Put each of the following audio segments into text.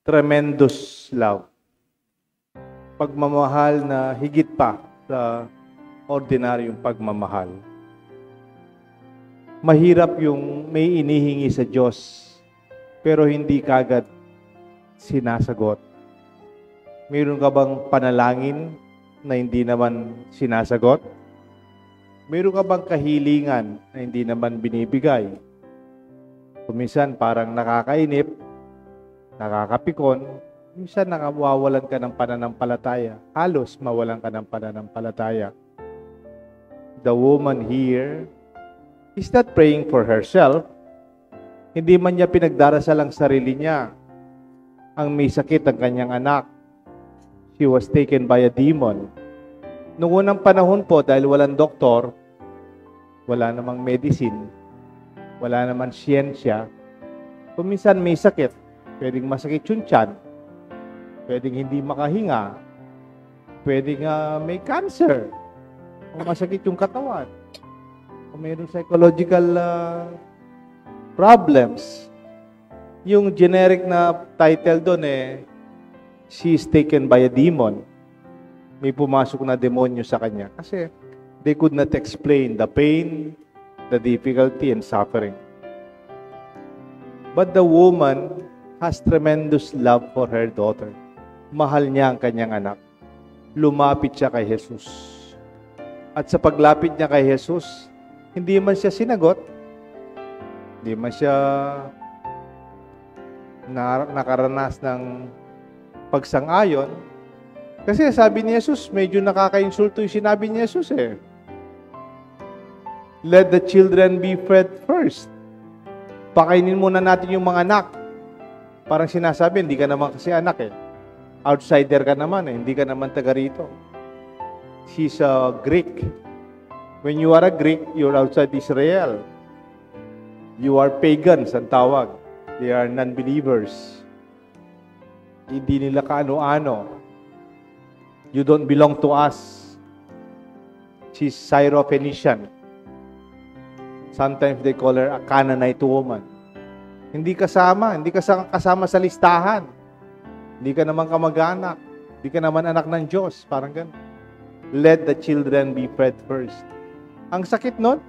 tremendous love. Pagmamahal na higit pa sa ordinaryong pagmamahal. Mahirap yung may inihingi sa Diyos, pero hindi kagad sinasagot. Mayroon ka bang panalangin na hindi naman sinasagot? Mayroon ka bang kahilingan na hindi naman binibigay? Kuminsan parang nakakainip, nakakapikon, minsan nakawawalan ka ng pananampalataya. Halos mawalan ka ng pananampalataya. The woman here is not praying for herself. Hindi man niya pinagdarasal ang sarili niya. Ang may sakit ang kanyang anak. She was taken by a demon. Noong unang panahon po, dahil walang doktor, wala namang medicine, wala namang siyensya, kuminsan may sakit. Pwedeng masakit yung tiyan, pwedeng hindi makahinga, pwedeng may cancer, o masakit yung katawan, o mayroong psychological problems. Yung generic na title doon she is taken by a demon. May pumasok na demonyo sa kanya kasi they could not explain the pain, the difficulty, and suffering. But the woman has tremendous love for her daughter. Mahal niya ang kanyang anak. Lumapit siya kay Jesus. At sa paglapit niya kay Jesus, hindi man siya sinagot, hindi man siya nakaranas ng pagsang-ayon. Kasi sabi ni Jesus, medyo nakaka-insulto yung sinabi ni Jesus Let the children be fed first. Pakainin muna natin yung mga anak. Parang sinasabi, hindi ka naman kasi anak Outsider ka naman hindi ka naman taga rito. She's a Greek. When you are a Greek, you're outside Israel. You are pagans ang tawag. They are non-believers. Hindi nila kaano-ano. You don't belong to us. She's Syrophoenician. Sometimes they call her a Canaanite woman. Hindi kasama sa listahan. Hindi ka naman kamag-anak. Hindi ka naman anak ng Diyos. Parang ganun. Let the children be fed first. Ang sakit nun,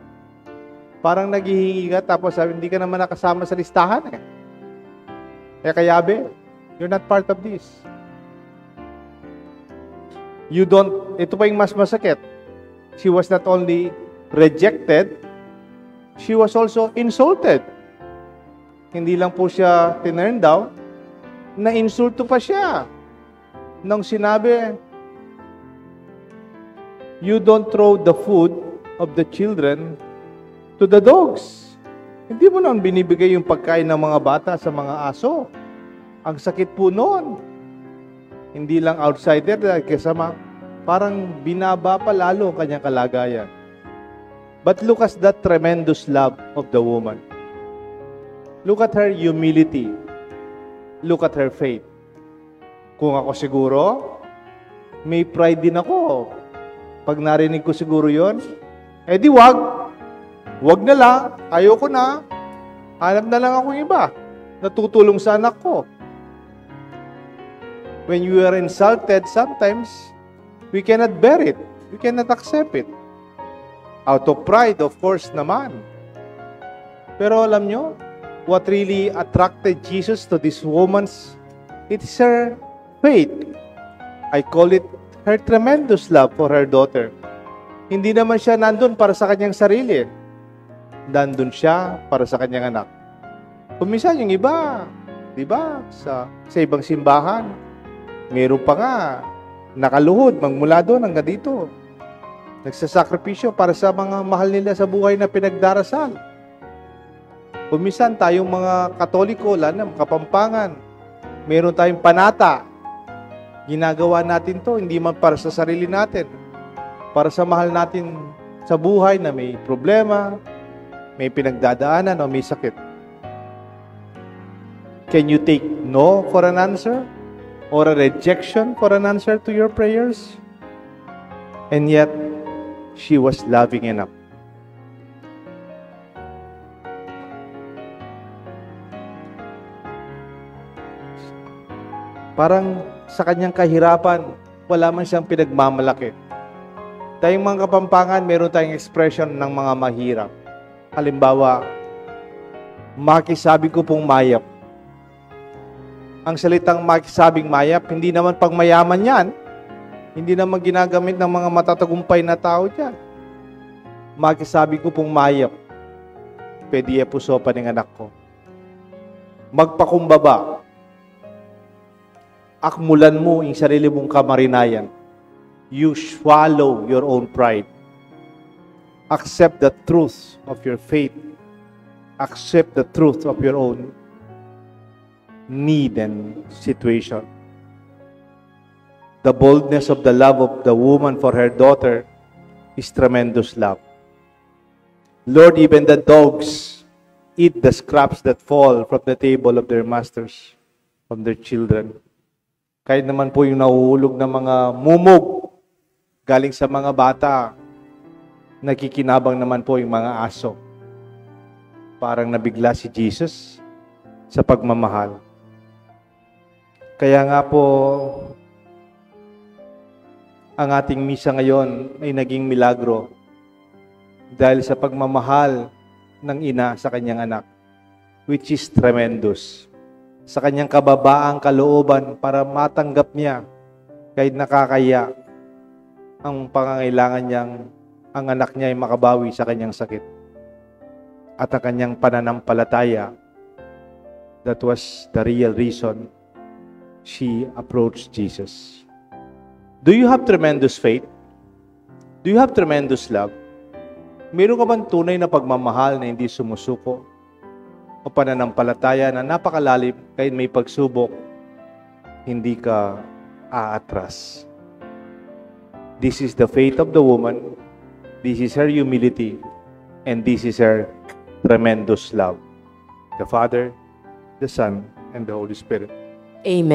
parang naghihingi ka tapos sabi, hindi ka naman nakasama sa listahan kayabe, you're not part of this. Ito pa yung mas masakit. She was not only rejected, she was also insulted. Hindi lang po siya tinurn down, na-insulto pa siya. Nang sinabi, you don't throw the food of the children to the dogs. Hindi mo naman binibigay yung pagkain ng mga bata sa mga aso. Ang sakit po noon. Hindi lang outsider, kasama, parang binaba pa lalo ang kanyang kalagayan. But look at that tremendous love of the woman. Look at her humility. Look at her faith. Kung ako siguro, may pride din ako. Pag narinig ko siguro yon, di wag. Wag na lang. Ayoko na. Hanap na lang akong iba. Natutulong sa anak ko. When you are insulted, sometimes, we cannot bear it. We cannot accept it. Out of pride, of course, naman. Pero alam nyo, what really attracted Jesus to this woman's, it is her faith. I call it her tremendous love for her daughter. Hindi naman siya nandun para sa kanyang sarili. Nandun siya para sa kanyang anak. Kuminsan yung iba, di ba, sa ibang simbahan, meron pa nga, nakaluhod, magmula doon hanggang dito. Nagsasakripisyo para sa mga mahal nila sa buhay na pinagdarasal. Kuminsan tayong mga Katoliko, lalo Kapampangan, meron tayong panata. Ginagawa natin to, hindi man para sa sarili natin. Para sa mahal natin sa buhay na may problema, may pinagdadaanan o may sakit. Can you take no for an answer? Or a rejection for an answer to your prayers? And yet, she was loving enough. Parang sa kanyang kahirapan, wala man siyang pinagmamalaki. Tayong mga Kapampangan, meron tayong expression ng mga mahirap. Halimbawa, makisabi ko pong mayap. Ang salitang makisabing mayap, hindi naman pang mayaman yan. Hindi naman ginagamit ng mga matatagumpay na tao dyan. Makisabi ko pong mayap. Pwede puso pa ng anak ko. Magpakumbaba. Akmulan mo yung sarili mong kamarinayan. You swallow your own pride. Accept the truth of your faith. Accept the truth of your own need and situation. The boldness of the love of the woman for her daughter is tremendous love. Lord, even the dogs eat the scraps that fall from the table of their masters, from their children. Kahit naman po yung nahuhulog na mga mumog galing sa mga bata, nakikinabang naman po yung mga aso. Parang nabigla si Jesus sa pagmamahal. Kaya nga po, ang ating misa ngayon ay naging milagro dahil sa pagmamahal ng ina sa kanyang anak, which is tremendous. Sa kanyang kababaang kalooban para matanggap niya kahit nakakaya ang pangangailangan niyang ang anak niya ay makabawi sa kanyang sakit. At ang kanyang pananampalataya, that was the real reason she approached Jesus. Do you have tremendous faith? Do you have tremendous love? Meron ka bang tunay na pagmamahal na hindi sumusuko? O pananampalataya na napakalalim kahit may pagsubok, hindi ka aatras? This is the faith of the woman. This is her humility. And this is her tremendous love. The Father, the Son, and the Holy Spirit. Amen.